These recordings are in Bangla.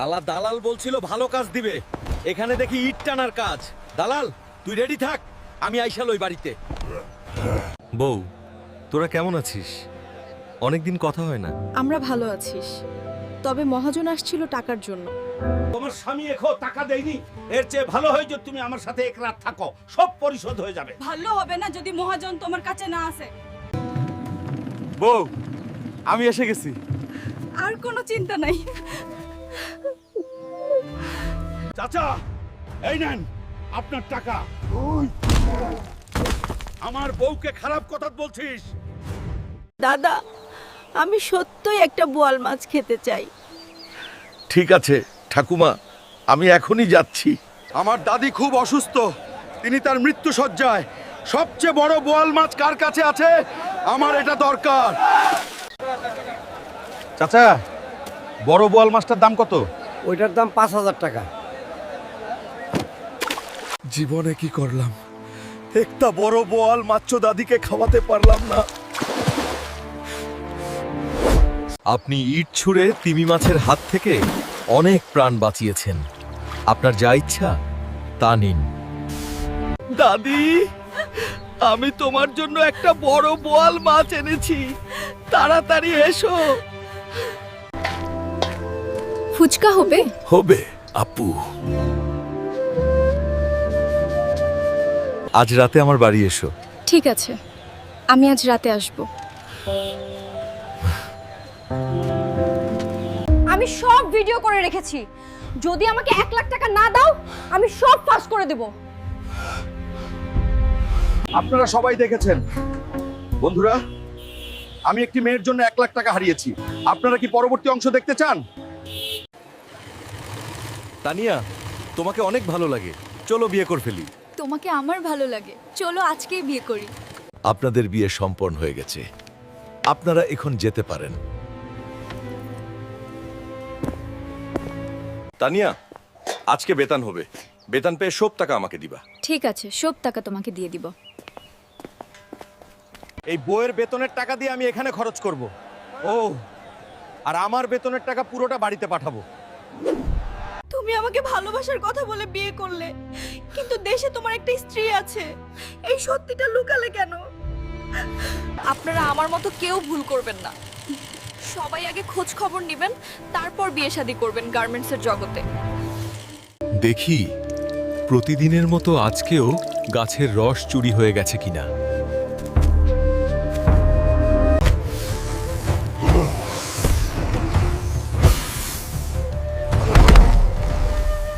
শালা দালাল বলছিল ভালো কাজ দিবে, এখানে দেখি ইট টানার কাজ। দালাল তুই রেডি থাক, আমি আইসা লই বাড়িতে। বউ, তোরা কেমন আছিস? অনেকদিন কথা হয় না। আমরা ভালো আছিস, তবে মহাজন আসছিল টাকার জন্য। তোমার স্বামী এখো টাকা দেয়নি, এর চেয়ে ভালো হয় যে তুমি আমার সাথে এক রাত থাকো, সব পরিশোধ হয়ে যাবে। ভালো হবে না যদি মহাজন তোমার কাছে না আসে। বউ, আমি এসে গেছি। আর কোনো চিন্তা নাই। চাচা, এই নেন আপনার টাকা। আমার বউকে খারাপ কথা বলছিস? দাদা, আমি সত্যই একটা বোয়াল মাছ খেতে চাই। ঠিক আছে ঠাকুমা, আমি এখনই যাচ্ছি। আমার দাদি খুব অসুস্থ, তিনি তার মৃত্যু শয্যায়। সবচেয়ে বড় বোয়াল মাছ কার কাছে আছে? আমার এটা দরকার। চাচা, বড় বোয়াল মাছটার দাম কত? ওইটার দাম 5,000 টাকা। জীবনে কি করলাম, একটা বড় বোয়াল মাছ দাদিকে খাওয়াতে পারলাম না। আপনি ইট ছুঁড়ে তিমি মাছের হাত থেকে অনেক প্রাণ বাঁচিয়েছেন। আপনার যা ইচ্ছা তা নিন। দাদি, আমি তোমার জন্য একটা বড় বোয়াল মাছ এনেছি, তাড়াতাড়ি এসো। ফুচকা হবে? হবে আপু। আজ রাতে আমার বাড়ি এসো। ঠিক আছে, আমি আজ রাতে আসব। আমি সব ভিডিও করে রেখেছি, যদি আমাকে 1 লাখ টাকা না দাও আমি সব ফাঁস করে দেব। আপনারা সবাই দেখেছেন বন্ধুরা, আমি একটি মেয়ের জন্য 1 লাখ টাকা হারিয়েছি। আপনারা কি পরবর্তী অংশ দেখতে চান? তানিয়া, তোমাকে অনেক ভালো লাগে, চলো বিয়ে করে ফেলি। তোমাকে আমার ভালো লাগে, চলো আজকেই বিয়ে করি। আপনাদের বিয়ে সম্পন্ন হয়ে গেছে, আপনারা এখন যেতে পারেন। তানিয়া, আজকে বেতন হবে, বেতন পেয়ে সব টাকা আমাকে দিবা। ঠিক আছে, সব টাকা তোমাকে দিয়ে দিব। এই বইয়ের বেতনের টাকা দিয়ে আমি এখানে খরচ করব। ও, আর আমার বেতনের টাকা পুরোটা বাড়িতে পাঠাবো। তুমি আমাকে ভালোবাসার কথা বলে বিয়ে করলে, কিন্তু দেশে তোমার একটা স্ত্রী আছে, এই সত্যিটা লুকালে কেন? আপনারা আমার মতো কেউ ভুল করবেন না। সবাই আগে খোঁজ খবর নেবেন, তারপর বিয়ে শাদী করবেন গার্মেন্টসের জগতে। দেখি প্রতিদিনের মতো আজকেও গাছের রস চুরি হয়ে গেছে কিনা।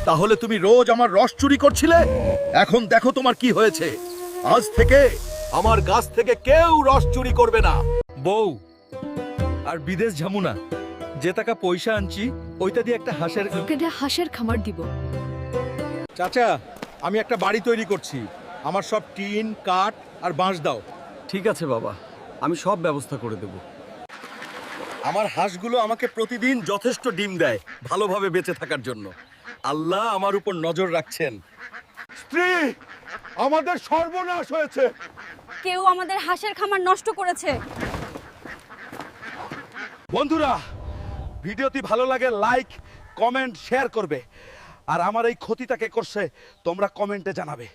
তাহলে তুমি রোজ আমার রস চুরি করছিলে, এখন দেখো তোমার কি হয়েছে। আজ থেকে আমার গাছ থেকে কেউ রস চুরি করবে না। বউ, আর বিদেশ যাবো না, যে টাকা পয়সা আনছি ওইটা দিয়ে একটা হাঁসের খামার দিব। চাচা, আমি একটা বাড়ি তৈরি করছি, আমার সব টিন কাঠ আর বাঁশ দাও। ঠিক আছে বাবা, আমি সব ব্যবস্থা করে দেব। আমার হাঁসগুলো আমাকে প্রতিদিন যথেষ্ট ডিম দেয় ভালোভাবে বেঁচে থাকার জন্য। আল্লাহ আমার উপর নজর রাখছেন। স্ত্রী, আমাদের সর্বনাশ হয়েছে। কেউ আমাদের হাঁসের খামার নষ্ট করেছে। বন্ধুরা, ভিডিওটি ভালো লাগে লাইক কমেন্ট শেয়ার করবে, আর আমার এই ক্ষতিটাকে করছে তোমরা কমেন্টে জানাবে।